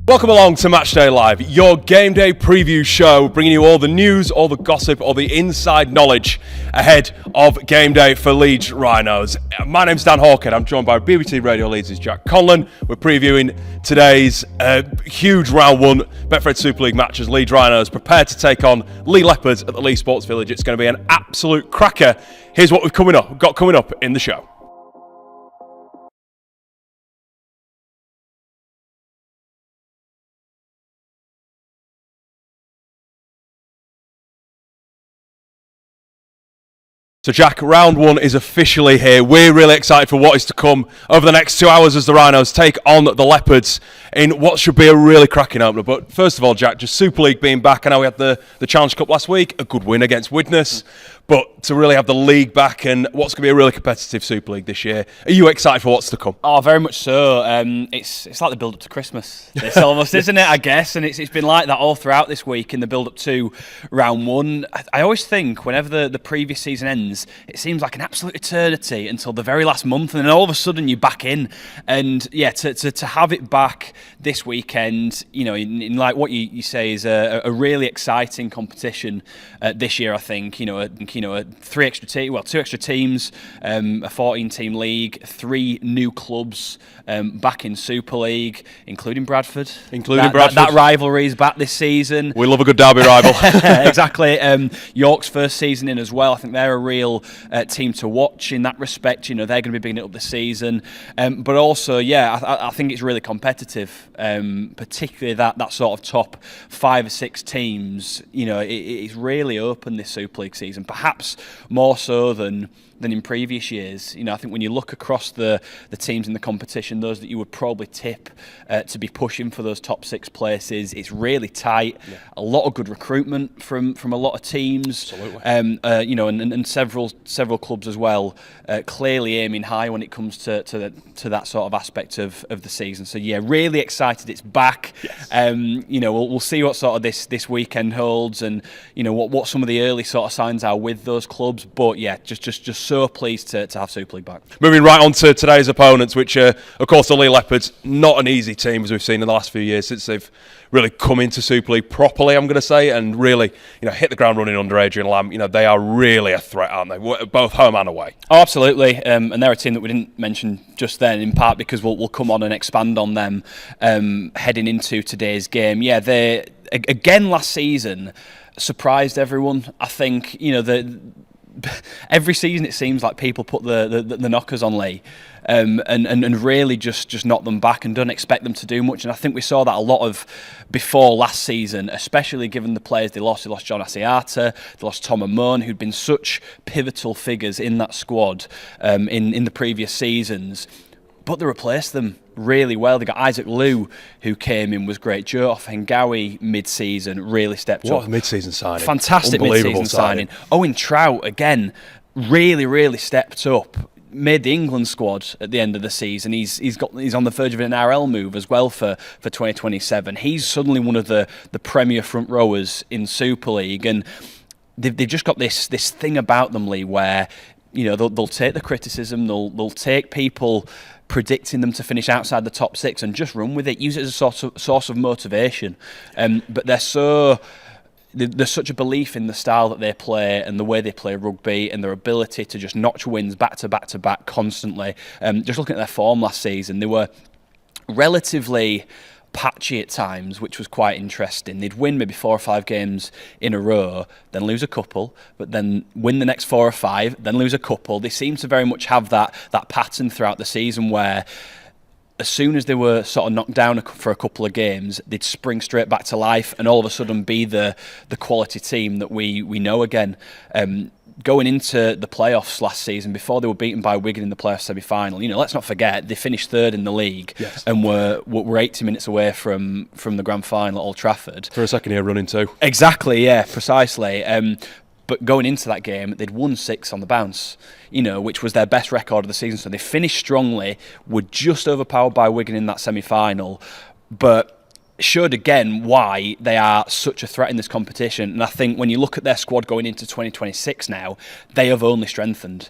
Welcome along to Matchday Live, your game day preview show, bringing you all the news, all the gossip, all the inside knowledge ahead of game day for Leeds Rhinos. My name's Dan Hawkhead. I'm joined by BBC Radio Leeds' Jack Conlon. We're previewing today's huge Round One Betfred Super League match as Leeds Rhinos prepare to take on Leigh Leopards at the Leigh Sports Village. It's going to be an absolute cracker. Here's what we've got coming up in the show. So Jack, round one is officially here. We're really excited for what is to come over the next 2 hours as the Rhinos take on the Leopards in what should be a really cracking opener. But first of all, Jack, just Super League being back. I know we had the Challenge Cup last week, a good win against Widnes. But to really have the league back and what's going to be a really competitive Super League this year, are you excited for what's to come? Oh, very much so. It's like the build-up to Christmas. It's almost, isn't it, I guess? And it's been like that all throughout this week in the build-up to round one. I always think whenever the previous season ends, it seems like an absolute eternity until the very last month, and then all of a sudden you're back in. And yeah, to have it back this weekend, you know, in like what you say is a really exciting competition this year, I think. Two extra teams, a 14-team league, 3 new clubs back in Super League, including Bradford. That rivalry is back this season. We love a good derby rival. Exactly. York's first season in as well. I think they're a real team to watch in that respect. You know, they're going to be bigging it up this season. But also, yeah, I think it's really competitive, particularly that sort of top 5 or 6 teams. You know, it's really open this Super League season, perhaps more so than in previous years. You know, I think when you look across the teams in the competition, those that you would probably tip to be pushing for those top 6 places, it's really tight. Yeah. A lot of good recruitment from a lot of teams. Absolutely. You know, and several clubs as well, clearly aiming high when it comes to that sort of aspect of the season. So yeah, really excited it's back. Yes. You know, we'll see what sort of this weekend holds, and you know what some of the early sort of signs are with those clubs. But yeah, just so pleased to have Super League back. Moving right on to today's opponents, which are, of course, the Leigh Leopards. Not an easy team, as we've seen in the last few years since they've really come into Super League properly, I'm going to say, and really, you know, hit the ground running under Adrian Lam. You know, they are really a threat, aren't they? Both home and away. Oh, absolutely. And they're a team that we didn't mention just then, in part because we'll come on and expand on them heading into today's game. Yeah, they again last season surprised everyone. I think, you know, every season it seems like people put the knockers on Leigh and really just knock them back and don't expect them to do much. And I think we saw that a lot of before last season, especially given the players they lost. They lost John Asiata, they lost Tom Amon, who'd been such pivotal figures in that squad in the previous seasons. But they replaced them really well. They got Isaac Liu, who came in, was great. Joe Offengawi mid-season really stepped up. What a mid-season signing. Fantastic mid-season signing. Owen Trout, again, really stepped up. Made the England squad at the end of the season. He's on the verge of an RL move as well for 2027. He's suddenly one of the premier front rowers in Super League, and they've just got this thing about them, Leigh, where you know they'll take the criticism, they'll take people predicting them to finish outside the top 6 and just run with it, use it as a source of motivation. But there's such a belief in the style that they play and the way they play rugby and their ability to just notch wins back to back constantly. Just looking at their form last season, they were relatively patchy at times, which was quite interesting. They'd win maybe 4 or 5 games in a row, then lose a couple, but then win the next 4 or 5, then lose a couple. They seem to very much have that pattern throughout the season where as soon as they were sort of knocked down for a couple of games, they'd spring straight back to life and all of a sudden be the quality team that we know again. Going into the playoffs last season, before they were beaten by Wigan in the playoff semi-final, you know, let's not forget they finished 3rd in the league. Yes. And were 80 minutes away from the grand final at Old Trafford. For a second year running too. Exactly, yeah, precisely. But going into that game, they'd won 6 on the bounce, you know, which was their best record of the season. So they finished strongly, were just overpowered by Wigan in that semi-final, but showed again why they are such a threat in this competition. And I think when you look at their squad going into 2026 now, they have only strengthened.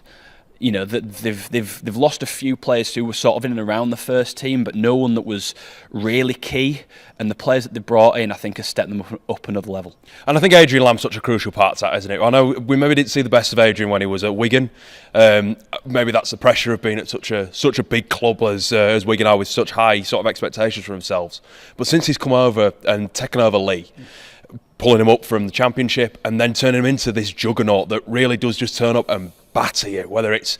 you know, that they've lost a few players who were sort of in and around the first team, but no one that was really key. And the players that they brought in, I think, have stepped them up another level. And I think Adrian Lam's such a crucial part to that, isn't it? I know we maybe didn't see the best of Adrian when he was at Wigan. Maybe that's the pressure of being at such a big club as Wigan are, with such high sort of expectations for themselves. But since he's come over and taken over Leigh, pulling him up from the Championship and then turning him into this juggernaut that really does just turn up and batter you, whether it's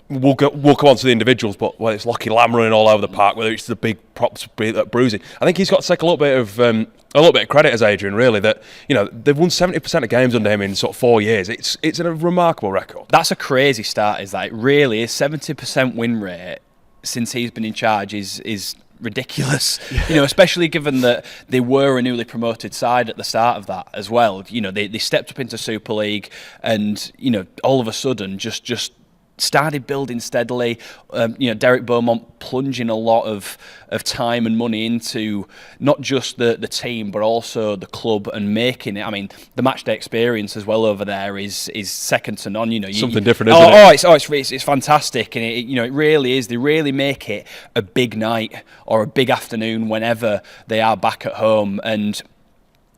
we'll come on to the individuals, but whether it's Lachlan Lam running all over the park, whether it's the big props bruising, I think he's got to take a little bit of credit as Adrian, really, that, you know, they've won 70% of games under him in sort of 4 years. It's a remarkable record. That's a crazy start, is that? It really is. 70% win rate since he's been in charge is ridiculous. You know, especially given that they were a newly promoted side at the start of that as well. You know, they stepped up into Super League and, you know, all of a sudden just started building steadily. You know, Derek Beaumont plunging a lot of time and money into not just the team but also the club and making it. I mean, the matchday experience as well over there is second to none. You know, something different, isn't it? It's fantastic, and it, you know, it really is. They really make it a big night or a big afternoon whenever they are back at home. And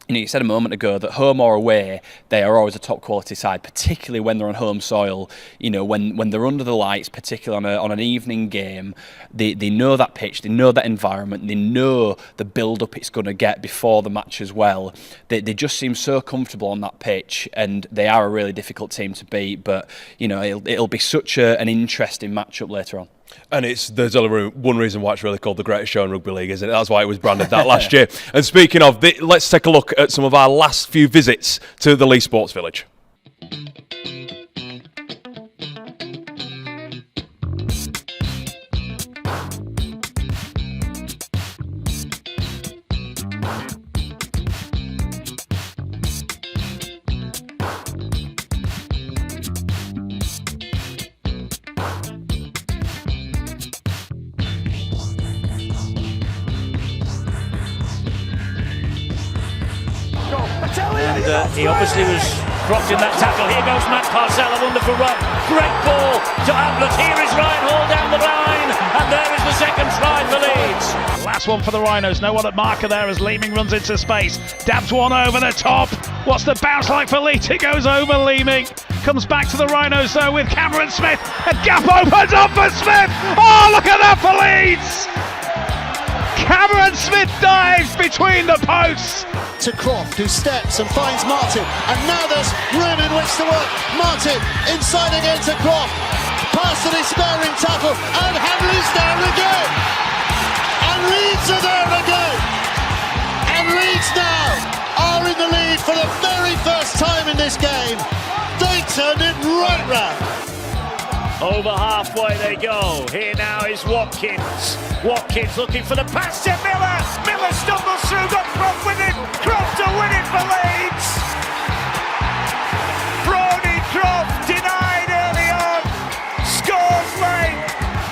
you know, you said a moment ago that home or away, they are always a top quality side, particularly when they're on home soil. You know, when they're under the lights, particularly on an evening game, they know that pitch, they know that environment, they know the build-up it's going to get before the match as well. They just seem so comfortable on that pitch, and they are a really difficult team to beat. But, you know, it'll be such an interesting matchup later on. And there's only one reason why it's really called the greatest show in rugby league, isn't it? That's why it was branded that last year. And speaking of, let's take a look at some of our last few visits to the Leigh Sports Village. And he obviously was dropped in that tackle. Here goes Matt Parcell, a wonderful run. Great ball to Ablett. Here is Ryan Hall down the line. And there is the second try for Leeds. Last one for the Rhinos. No one at marker there as Leeming runs into space. Dabs one over the top. What's the bounce like for Leeds? It goes over Leeming. Comes back to the Rhinos though with Cameron Smith. A gap opens up for Smith. Oh, look at that for Leeds. Cameron Smith dives between the posts. To Croft, who steps and finds Martin, and now there's room in which to work. Martin inside again to Croft, past the despairing tackle, and Hanley's there again, and Leeds are there again, and Leeds now are in the lead for the very first time in this game. They turned it right round. Over halfway they go. Here now is Watkins. Watkins looking for the pass to Miller. Miller stumbles through, got Croft with it. Croft to win it for Leeds. Brodie Croft denied early on. Scores late.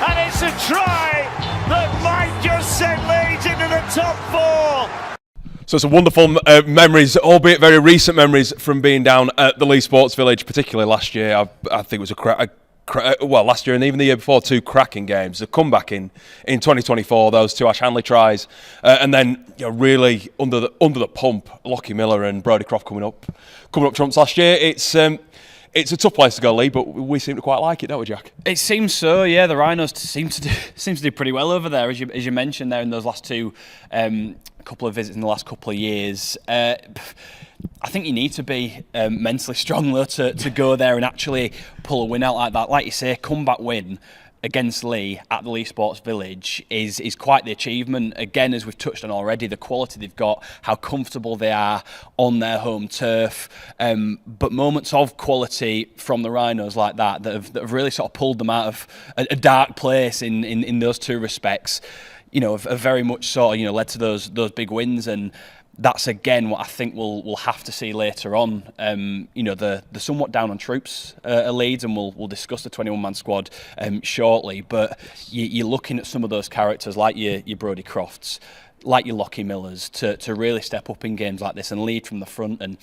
And it's a try that might just send Leeds into the top four. So some wonderful memories, albeit very recent memories, from being down at the Leigh Sports Village, particularly last year. I think it was last year and even the year before, two cracking games. The comeback in 2024, those two Ash Hanley tries, and then, you know, really under the pump, Lockie Miller and Brodie Croft coming up trumps last year. It's a tough place to go, Leigh, but we seem to quite like it, don't we, Jack? It seems so, yeah. The Rhinos seem to do pretty well over there, as you mentioned there in those last two couple of visits in the last couple of years. I think you need to be mentally strong though to go there and actually pull a win out like that. Like you say, comeback win against Leigh at the Leigh Sports Village is quite the achievement. Again, as we've touched on already, the quality they've got, how comfortable they are on their home turf. But moments of quality from the Rhinos like that have really sort of pulled them out of a dark place in those two respects. You know, have very much sort of, you know, led to those big wins, and that's again what I think we'll have to see later on. You know, the somewhat down on troops at Leeds, and we'll discuss the 21-man squad shortly. But you're looking at some of those characters like your Brodie Crofts, like your Lockie Millers, to really step up in games like this and lead from the front. And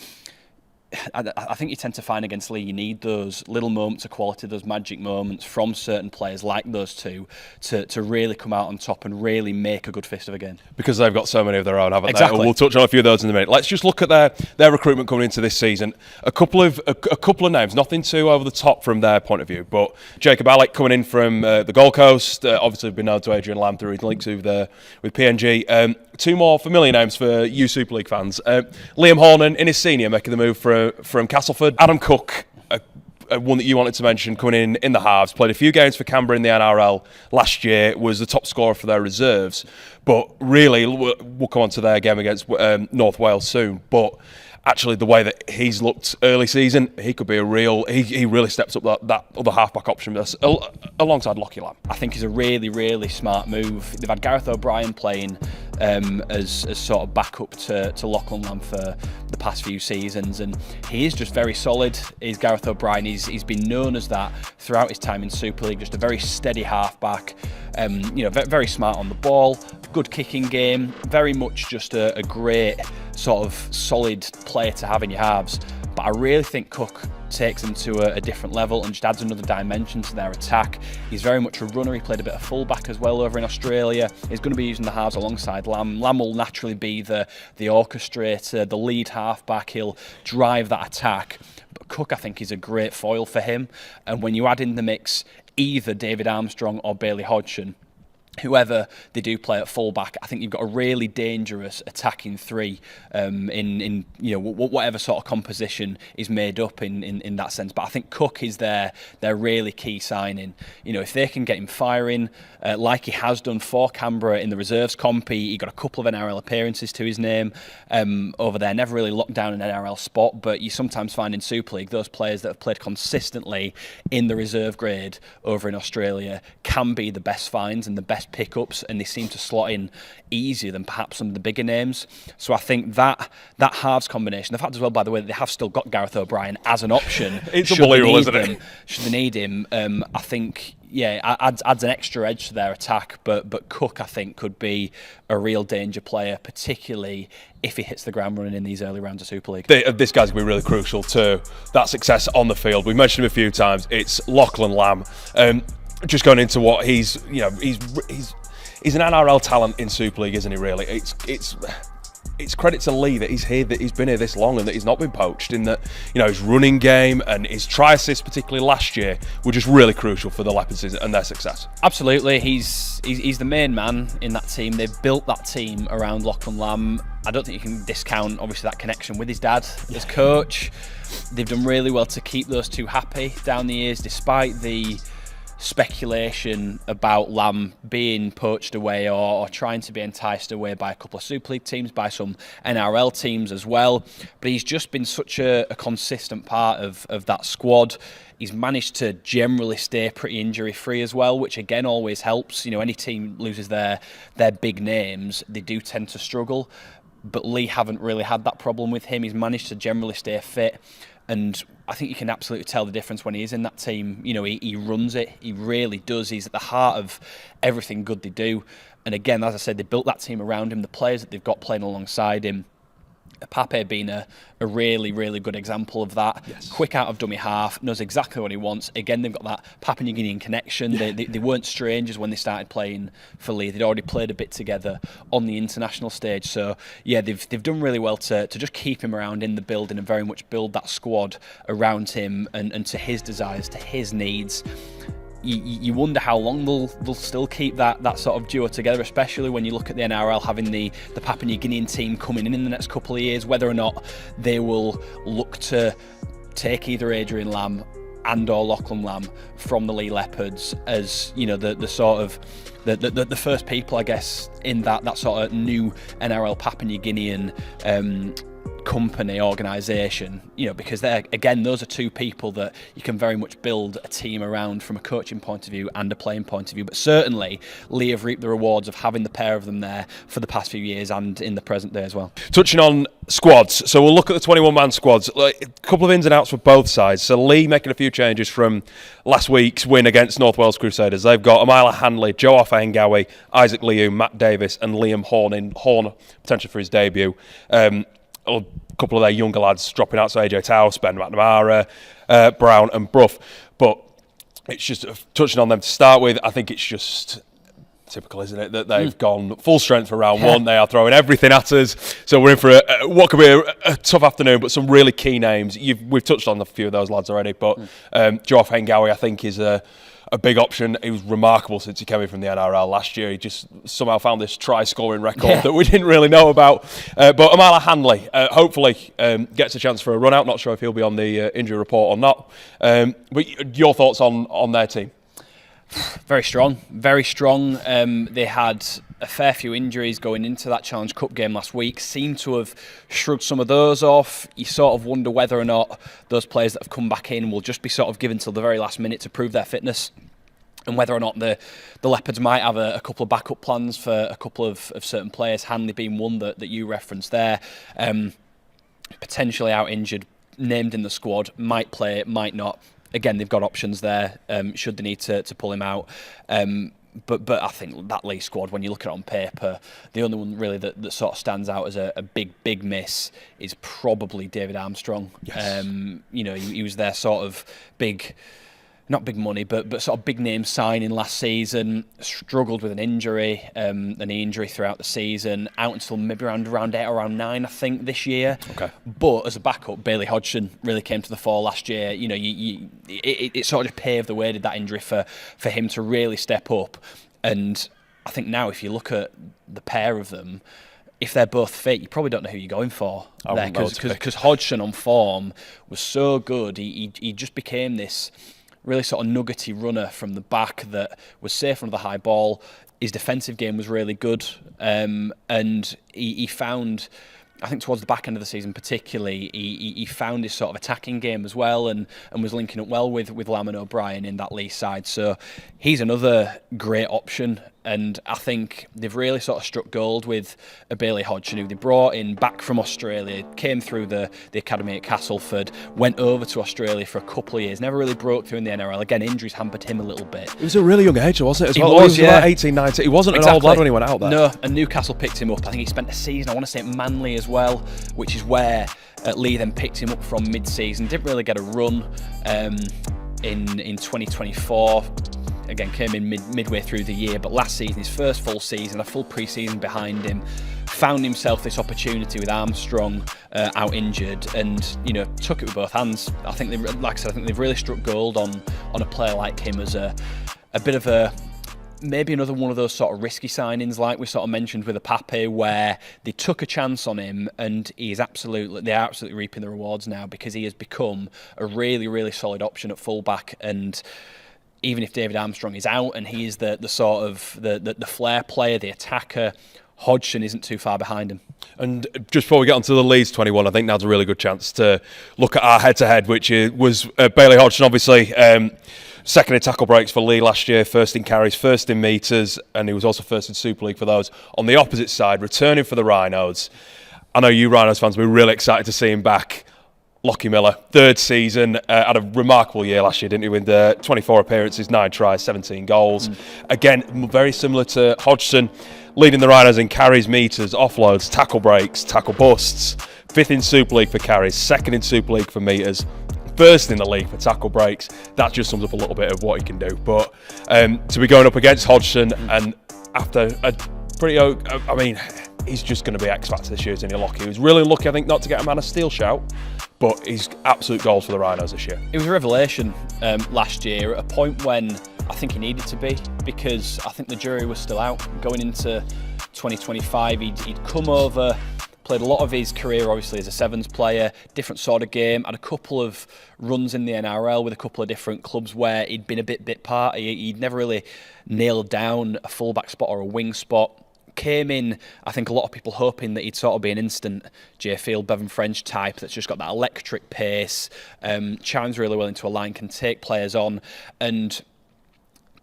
I think you tend to find against Leigh, you need those little moments of quality, those magic moments from certain players like those two to really come out on top and really make a good fist of a game. Because they've got so many of their own, haven't Exactly. they? We'll touch on a few of those in a minute. Let's just look at their recruitment coming into this season. A couple of names, nothing too over the top from their point of view, but Jacob Alec coming in from the Gold Coast, obviously been known to Adrian Lam through his links with PNG. Two more familiar names for you Super League fans. Liam Hornan in his senior making the move from Castleford. Adam Cook, one that you wanted to mention, coming in the halves, played a few games for Canberra in the NRL last year, was the top scorer for their reserves. But really, we'll come on to their game against North Wales soon. But actually, the way that he's looked early season, he could be a real. He really steps up that other halfback option alongside Lachlan Lam. I think it's a really, really smart move. They've had Gareth O'Brien playing as sort of backup to Lachlan Lam for the past few seasons, and he is just very solid. He's Gareth O'Brien. He's been known as that throughout his time in Super League. Just a very steady halfback. Very smart on the ball. Good kicking game. Very much just a great sort of solid player to have in your halves. But I really think Cook takes them to a different level and just adds another dimension to their attack. He's very much a runner. He played a bit of fullback as well over in Australia. He's going to be using the halves alongside Lam. Lam will naturally be the orchestrator, the lead halfback. He'll drive that attack. But Cook, I think, is a great foil for him. And when you add in the mix either David Armstrong or Bailey Hodgson, whoever they do play at fullback, I think you've got a really dangerous attacking three in whatever sort of composition is made up in that sense. But I think Cook is their really key signing. If they can get him firing like he has done for Canberra in the reserves comp, he got a couple of NRL appearances to his name over there. Never really locked down an NRL spot, but you sometimes find in Super League those players that have played consistently in the reserve grade over in Australia can be the best finds and the best pickups, and they seem to slot in easier than perhaps some of the bigger names. So I think that halves combination, the fact as well, by the way, that they have still got Gareth O'Brien as an option. It's unbelievable, isn't it? Should they need him, I think, adds an extra edge to their attack. But Cook, I think, could be a real danger player, particularly if he hits the ground running in these early rounds of Super League. This guy's going to be really crucial to that success on the field. We mentioned him a few times. It's Lachlan Lam. Just going into what he's an NRL talent in Super League, isn't he? Really, it's credit to Leigh that he's been here this long and that he's not been poached. In that, his running game and his try assists, particularly last year, were just really crucial for the Leopards and their success. Absolutely, he's the main man in that team. They've built that team around Lachlan Lam. I don't think you can discount, obviously, that connection with his dad as coach. They've done really well to keep those two happy down the years, despite the speculation about Lam being poached away or trying to be enticed away by a couple of Super League teams, by some NRL teams as well. But he's just been such a consistent part of that squad. He's managed to generally stay pretty injury free as well, which again always helps. Any team loses their big names, they do tend to struggle. But Leigh haven't really had that problem with him. He's managed to generally stay fit. And I think you can absolutely tell the difference when he is in that team. He runs it. He really does. He's at the heart of everything good they do. And again, as I said, they built that team around him. The players that they've got playing alongside him, Pape being a really, really good example of that. Yes. Quick out of dummy half, knows exactly what he wants. Again, they've got that Papua New Guinean connection. They weren't strangers when they started playing for Leigh. They'd already played a bit together on the international stage. So yeah, they've done really well to just keep him around in the building and very much build that squad around him and to his desires, to his needs. You wonder how long they'll still keep that sort of duo together, especially when you look at the NRL having the Papua New Guinean team coming in the next couple of years, whether or not they will look to take either Adrian Lam and or Lachlan Lam from the Leigh Leopards as the sort of the first people, I guess, in that sort of new NRL Papua New Guinean company, organisation, because those are two people that you can very much build a team around from a coaching point of view and a playing point of view. But certainly Leigh have reaped the rewards of having the pair of them there for the past few years and in the present day as well. Touching on squads, so we'll look at the 21-man squads. A couple of ins and outs for both sides. So Leigh making a few changes from last week's win against North Wales Crusaders. They've got Amila Hanley, Joe Afengawi, Isaac Liu, Matt Davis and Liam Horn potentially for his debut. a couple of their younger lads dropping out, so AJ Taos, Ben McNamara, Brown and Brough. But it's just touching on them to start with. I think it's just typical, isn't it, that they've gone full strength for round one. They are throwing everything at us. So we're in for what could be a tough afternoon, but some really key names. We've touched on a few of those lads already, but Joff Hengawi, I think, is a big option. He was remarkable since he came in from the NRL last year. He just somehow found this try-scoring record that we didn't really know about. But Amala Hanley, hopefully, gets a chance for a run-out. Not sure if he'll be on the injury report or not. But your thoughts on their team? Very strong, very strong. They had a fair few injuries going into that Challenge Cup game last week. Seem to have shrugged some of those off. You sort of wonder whether or not those players that have come back in will just be sort of given till the very last minute to prove their fitness, and whether or not the Leopards might have a couple of backup plans for a couple of certain players, Hanley being one that you referenced there. Potentially out injured, named in the squad, might play, might not. Again, they've got options there should they need to pull him out. But I think that Leigh squad, when you look at it on paper, the only one really that sort of stands out as a big miss is probably David Armstrong. Yes. He was their sort of not big money, but sort of big name signing last season. Struggled with an injury, a knee injury throughout the season, out until maybe around 8 or around 9, I think, this year. Okay. But as a backup, Bailey Hodgson really came to the fore last year. It sort of just paved the way, did that injury, for him to really step up. And I think now, if you look at the pair of them, if they're both fit, you probably don't know who you're going for there, because Hodgson on form was so good. He just became this really sort of nuggety runner from the back that was safe under the high ball. His defensive game was really good, and he found, I think towards the back end of the season particularly, he found his sort of attacking game as well, and was linking up well with Lam and O'Brien in that Leigh side. So he's another great option, and I think they've really sort of struck gold with a Bailey Hodgson, who they brought in back from Australia, came through the academy at Castleford, went over to Australia for a couple of years, never really broke through in the NRL. Again, injuries hampered him a little bit. He was a really young age, wasn't it, as He well? was, he was about 18, 19. He wasn't an old lad when he went out there. No, and Newcastle picked him up. I think he spent a season, I want to say, at Manly as well, which is where Leigh then picked him up from mid-season. Didn't really get a run in 2024. Again, came in midway through the year, but last season, his first full season, a full pre-season behind him, found himself this opportunity with Armstrong out injured, and took it with both hands. I think they've really struck gold on a player like him as a bit of a, maybe another one of those sort of risky signings, like we sort of mentioned with Apape, where they took a chance on him, and they're absolutely reaping the rewards now, because he has become a really, really solid option at fullback. And even if David Armstrong is out and he is the sort of the flair player, the attacker, Hodgson isn't too far behind him. And just before we get onto the Leeds 21, I think now's a really good chance to look at our head-to-head, which was Bailey Hodgson, obviously, second in tackle breaks for Leigh last year, first in carries, first in metres, and he was also first in Super League for those. On the opposite side, returning for the Rhinos. I know you Rhinos fans will be really excited to see him back. Lockie Miller, third season, had a remarkable year last year, didn't he? With 24 appearances, 9 tries, 17 goals. Again, very similar to Hodgson, leading the Rhinos in carries, metres, offloads, tackle breaks, tackle busts. 5th in Super League for carries, 2nd in Super League for metres, 1st in the league for tackle breaks. That just sums up a little bit of what he can do. But to be going up against Hodgson, and after a pretty, I mean, he's just going to be X Factor this year, isn't he, Lockie? He was really lucky, I think, not to get a Man of Steel shout, but he's absolute goals for the Rhinos this year. It was a revelation last year, at a point when I think he needed to be, because I think the jury was still out going into 2025. He'd come over, played a lot of his career obviously as a sevens player, different sort of game, had a couple of runs in the NRL with a couple of different clubs where he'd been a bit part. He'd never really nailed down a fullback spot or a wing spot. Came in, I think a lot of people hoping that he'd sort of be an instant Jay Field, Bevan French type that's just got that electric pace, chimes really well into a line, can take players on, and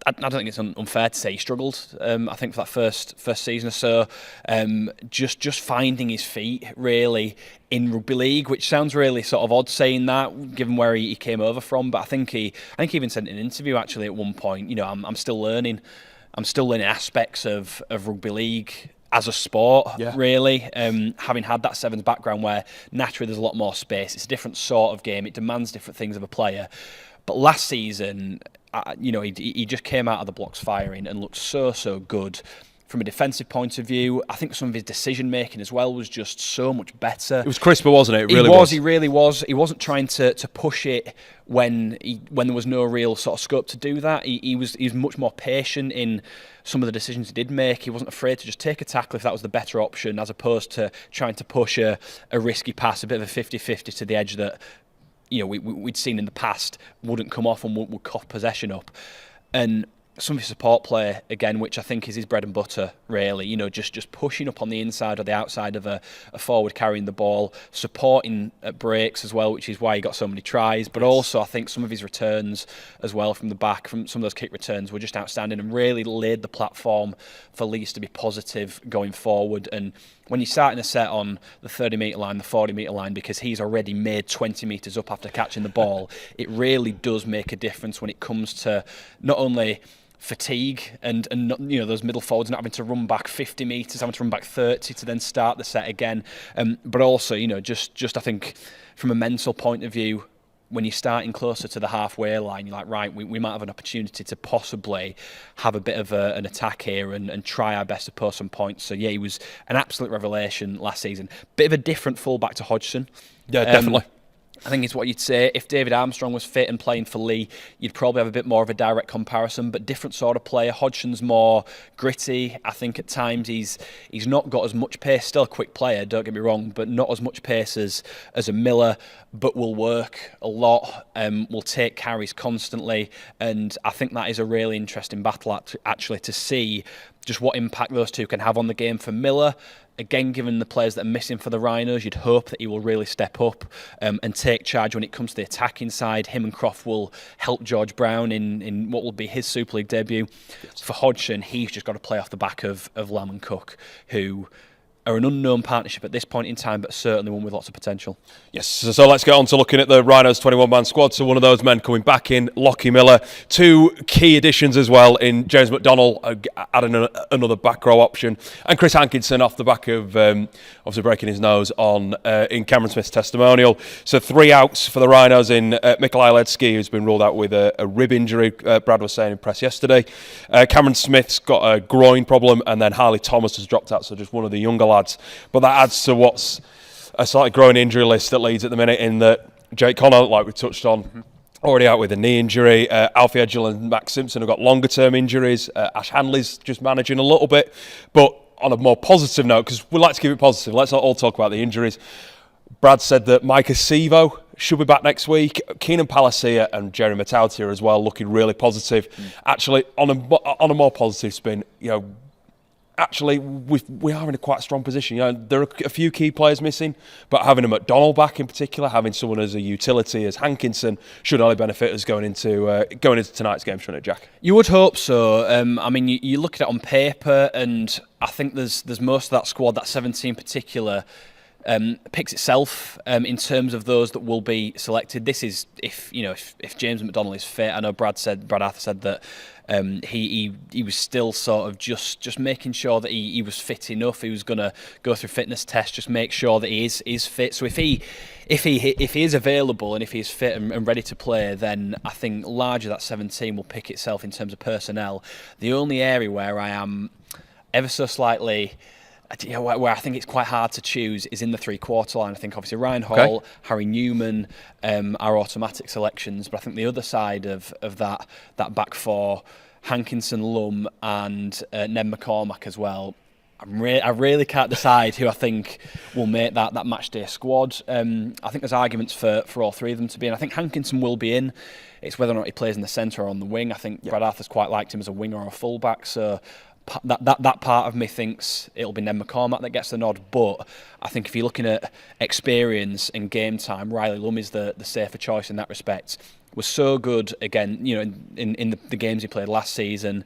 I don't think it's unfair to say he struggled. I think for that first season or so, just finding his feet really in rugby league, which sounds really sort of odd saying that, given where he came over from. But I think he even said in an interview actually at one point, I'm still learning. I'm still learning aspects of rugby league, as a sport, really, having had that sevens background where naturally there's a lot more space. It's a different sort of game. It demands different things of a player. But last season, he just came out of the blocks firing and looked so good. From a defensive point of view, I think some of his decision making as well was just so much better. It was crisper, wasn't it? He really was. He wasn't trying to push it when there was no real sort of scope to do that. He was much more patient in some of the decisions he did make. He wasn't afraid to just take a tackle if that was the better option, as opposed to trying to push a risky pass, a bit of a 50-50 to the edge that we'd seen in the past wouldn't come off and would cough possession up. And some of his support play, again, which I think is his bread and butter, really, just pushing up on the inside or the outside of a forward carrying the ball, supporting at breaks as well, which is why he got so many tries. But also I think some of his returns as well from the back, from some of those kick returns, were just outstanding and really laid the platform for Leeds to be positive going forward. And when you're starting a set on the 30-metre line, the 40-metre line, because he's already made 20 metres up after catching the ball, it really does make a difference when it comes to not only fatigue and those middle forwards not having to run back 50 metres, having to run back 30 to then start the set again, but also just I think from a mental point of view, when you're starting closer to the halfway line, you're like, right, we might have an opportunity to possibly have a bit of an attack here and try our best to post some points. So yeah, he was an absolute revelation last season. Bit of a different fullback to Hodgson. Yeah, definitely. I think it's what you'd say. If David Armstrong was fit and playing for Leigh, you'd probably have a bit more of a direct comparison, but different sort of player. Hodgson's more gritty. I think at times he's not got as much pace. Still a quick player, don't get me wrong, but not as much pace as a Miller, but will work a lot, will take carries constantly, and I think that is a really interesting battle actually to see just what impact those two can have on the game for Miller. Again, given the players that are missing for the Rhinos, you'd hope that he will really step up and take charge when it comes to the attacking side. Him and Croft will help George Brown in what will be his Super League debut. For Hodgson, he's just got to play off the back of Lam and Cook, who are an unknown partnership at this point in time, but certainly one with lots of potential. Yes, so let's get on to looking at the Rhinos 21-man squad. So one of those men coming back in, Lockie Miller. Two key additions as well in James McDonnell, adding another back row option, and Chris Hankinson off the back of obviously breaking his nose in Cameron Smith's testimonial. So 3 outs for the Rhinos in Mikolaj Ledsky, who's been ruled out with a rib injury, Brad was saying in press yesterday. Cameron Smith's got a groin problem, and then Harley Thomas has dropped out, so just one of the younger lads. But that adds to what's a slightly growing injury list that Leeds at the minute, in that Jake Connor, like we touched on, already out with a knee injury. Alfie Edgell and Max Simpson have got longer term injuries. Ash Hanley's just managing a little bit. But on a more positive note, because we like to keep it positive, let's not all talk about the injuries. Brad said that Micah Sevo should be back next week. Keenan Palacia and Jerry Matautia as well, looking really positive. Actually, on a more positive spin, actually, we are in a quite strong position. There are a few key players missing, but having a McDonnell back in particular, having someone as a utility as Hankinson, should only benefit us going into tonight's game, shouldn't it, Jack? You would hope so. I mean, you look at it on paper, and I think there's most of that squad, that 17 in particular, picks itself in terms of those that will be selected. This is if James McDonnell is fit. I know Brad Arthur said that he was still sort of just making sure that he was fit enough. He was going to go through fitness tests, just make sure that he is fit. So if he is available and if he's fit and ready to play, then I think largely that 17 will pick itself in terms of personnel. The only area where I am ever so slightly, where I think it's quite hard to choose, is in the 3/4 line. I think obviously Ryan Hall, Harry Newman are automatic selections, but I think the other side of that back four, Hankinson, Lum and Ned McCormack as well, I really can't decide who I think will make that match day squad. I think there's arguments for all three of them to be in. I think Hankinson will be in. It's whether or not he plays in the centre or on the wing. I think Brad Arthur's quite liked him as a winger or a fullback, so that part of me thinks it'll be Ned McCormack that gets the nod. But I think if you're looking at experience and game time, Riley Lum is the safer choice in that respect. Was so good again, in the games he played last season.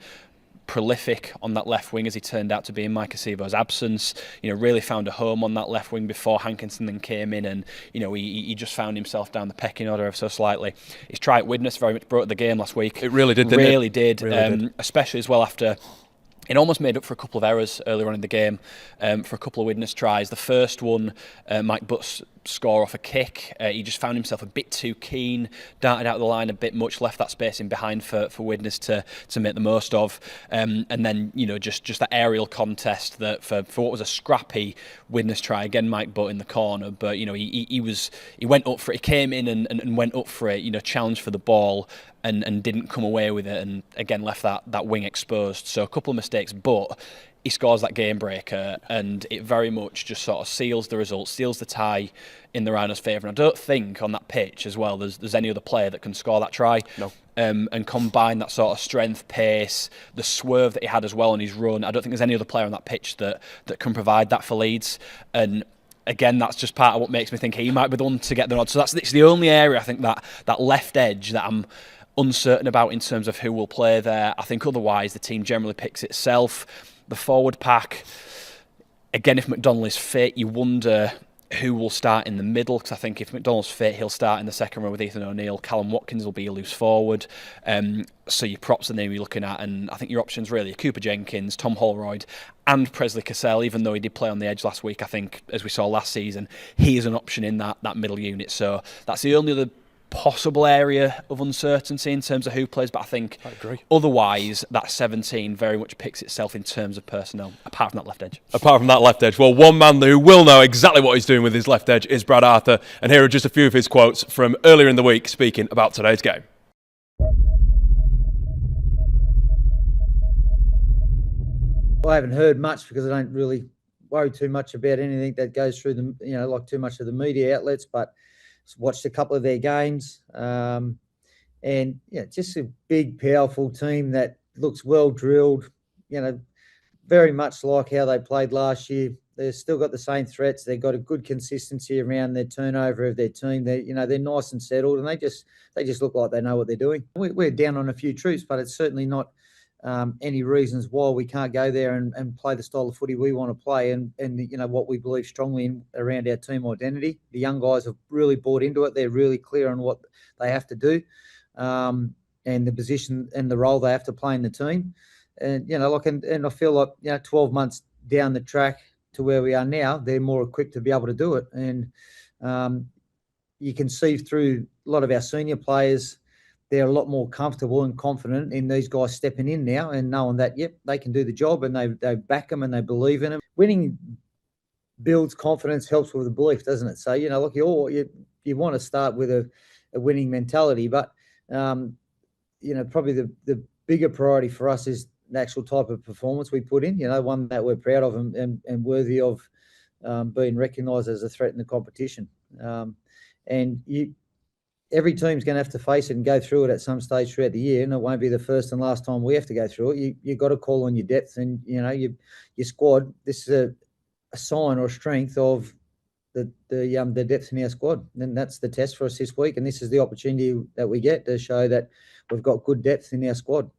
Prolific on that left wing as he turned out to be in Micah Sevo's absence. Really found a home on that left wing before Hankinson then came in, and he just found himself down the pecking order ever so slightly. His try at Widnes very much brought the game last week. It really did, didn't it? Really did. Especially as well after it almost made up for a couple of errors earlier on in the game, for a couple of Widnes tries. The first one, Mike Butt's score off a kick. He just found himself a bit too keen, darted out of the line a bit much, left that space in behind for Widnes to make the most of. And then, just that aerial contest that for what was a scrappy Widnes try. Again, Mike Butt in the corner, but he went up for it. He came in and went up for it. Challenged for the ball. And didn't come away with it, and again left that wing exposed. So a couple of mistakes, but he scores that game breaker, and it very much just sort of seals the result, seals the tie in the Rhinos' favour. And I don't think on that pitch as well there's any other player that can score that try. No. And combine that sort of strength, pace, the swerve that he had as well on his run. I don't think there's any other player on that pitch that can provide that for Leeds. And again, that's just part of what makes me think he might be the one to get the nod. So that's the only area I think that left edge that I'm uncertain about in terms of who will play there. I think otherwise the team generally picks itself. The forward pack, again, if McDonald is fit, you wonder who will start in the middle, because I think if McDonald's fit, he'll start in the second row with Ethan O'Neill. Callum Watkins will be a loose forward. So your props are the name you're looking at, and I think your options really are Cooper Jenkins, Tom Holroyd and Presley Cassell. Even though he did play on the edge last week, I think, as we saw last season, he is an option in that middle unit. So that's the only other possible area of uncertainty in terms of who plays, but I think otherwise that 17 very much picks itself in terms of personnel, apart from that left edge. Well, one man who will know exactly what he's doing with his left edge is Brad Arthur, and here are just a few of his quotes from earlier in the week speaking about today's game. I haven't heard much because I don't really worry too much about anything that goes through the, too much of the media outlets, but watched a couple of their games, and just a big, powerful team that looks well drilled. Very much like how they played last year. They've still got the same threats. They've got a good consistency around their turnover of their team. They're nice and settled, and they just look like they know what they're doing. We're down on a few troops, but it's certainly not any reasons why we can't go there and play the style of footy we want to play and what we believe strongly in around our team identity. The young guys have really bought into it. They're really clear on what they have to do, and the position and the role they have to play in the team. And and I feel like 12 months down the track to where we are now, they're more equipped to be able to do it. And you can see through a lot of our senior players, they're a lot more comfortable and confident in these guys stepping in now and knowing that, they can do the job, and they back them and they believe in them. Winning builds confidence, helps with the belief, doesn't it? So, you want to start with a winning mentality, but, probably the bigger priority for us is the actual type of performance we put in, one that we're proud of and worthy of being recognised as a threat in the competition. Every team's going to have to face it and go through it at some stage throughout the year, and it won't be the first and last time we have to go through it. You've got to call on your depth and your squad. This is a sign or a strength of the depth in our squad, and that's the test for us this week. And this is the opportunity that we get to show that we've got good depth in our squad.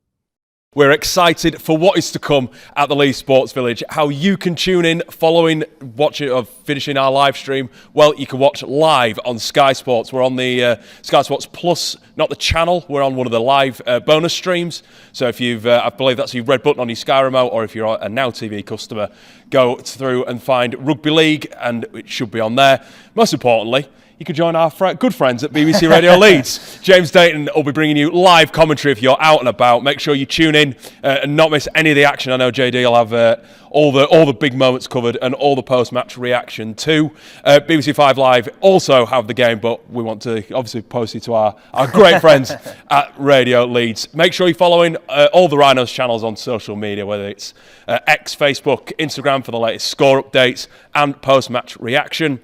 We're excited for what is to come at the Leeds Sports Village. How you can tune in following, watching or finishing our live stream. Well, you can watch live on Sky Sports. We're on the Sky Sports Plus, not the channel. We're on one of the live bonus streams. So if you've, I believe that's your red button on your Sky remote, or if you're a Now TV customer, go through and find Rugby League, and it should be on there. Most importantly, you can join our good friends at BBC Radio Leeds. James Dayton will be bringing you live commentary if you're out and about. Make sure you tune in and not miss any of the action. I know JD will have all the big moments covered and all the post-match reaction too. BBC 5 Live also have the game, but we want to obviously post it to our great friends at Radio Leeds. Make sure you're following all the Rhinos channels on social media, whether it's X, Facebook, Instagram for the latest score updates and post-match reaction.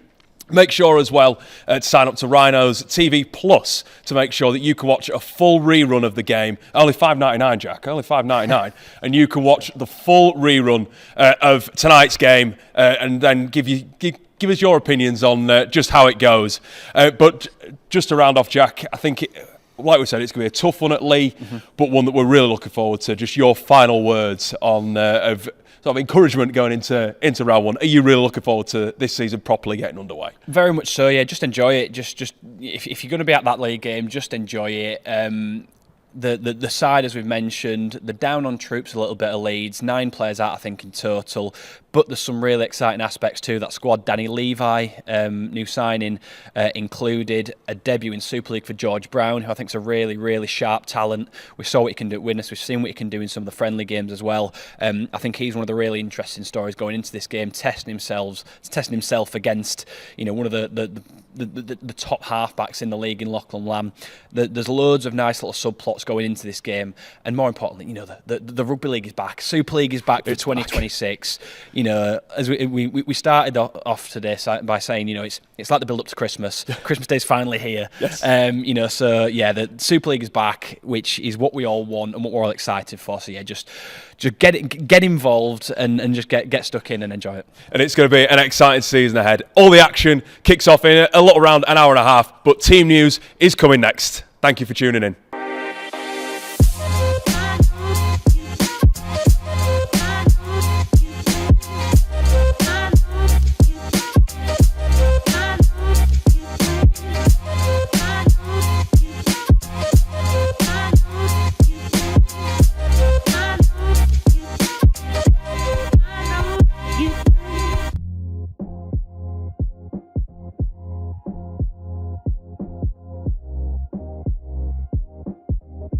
Make sure as well to sign up to Rhinos TV Plus to make sure that you can watch a full rerun of the game. Only $5.99, Jack. Only $5.99, and you can watch the full rerun of tonight's game, and then give us your opinions on just how it goes. But just to round off, Jack, I think, like we said, it's going to be a tough one at Leigh, but one that we're really looking forward to. Just your final words on of sort of encouragement going into round one. Are you really looking forward to this season properly getting underway? Very much so, yeah. Just enjoy it. Just if you're going to be at that league game, just enjoy it. the side, as we've mentioned, they're down on troops a little bit of Leeds, 9 players out, I think, in total. But there's some really exciting aspects to that squad. Danny Levi, new signing, included a debut in Super League for George Brown, who I think is a really, really sharp talent. We saw what he can do at Widnes. We've seen what he can do in some of the friendly games as well. I think he's one of the really interesting stories going into this game, testing himself against, one of the top halfbacks in the league in Lachlan Lam. There's loads of nice little subplots going into this game, and more importantly, the rugby league is back. Super League is back for 2026. As we started off today by saying, it's like the build up to Christmas. Christmas Day's finally here. Yes. So yeah, the Super League is back, which is what we all want and what we're all excited for. So yeah, just get involved and just get stuck in and enjoy it. And it's going to be an exciting season ahead. All the action kicks off in a little around an hour and a half, but team news is coming next. Thank you for tuning in.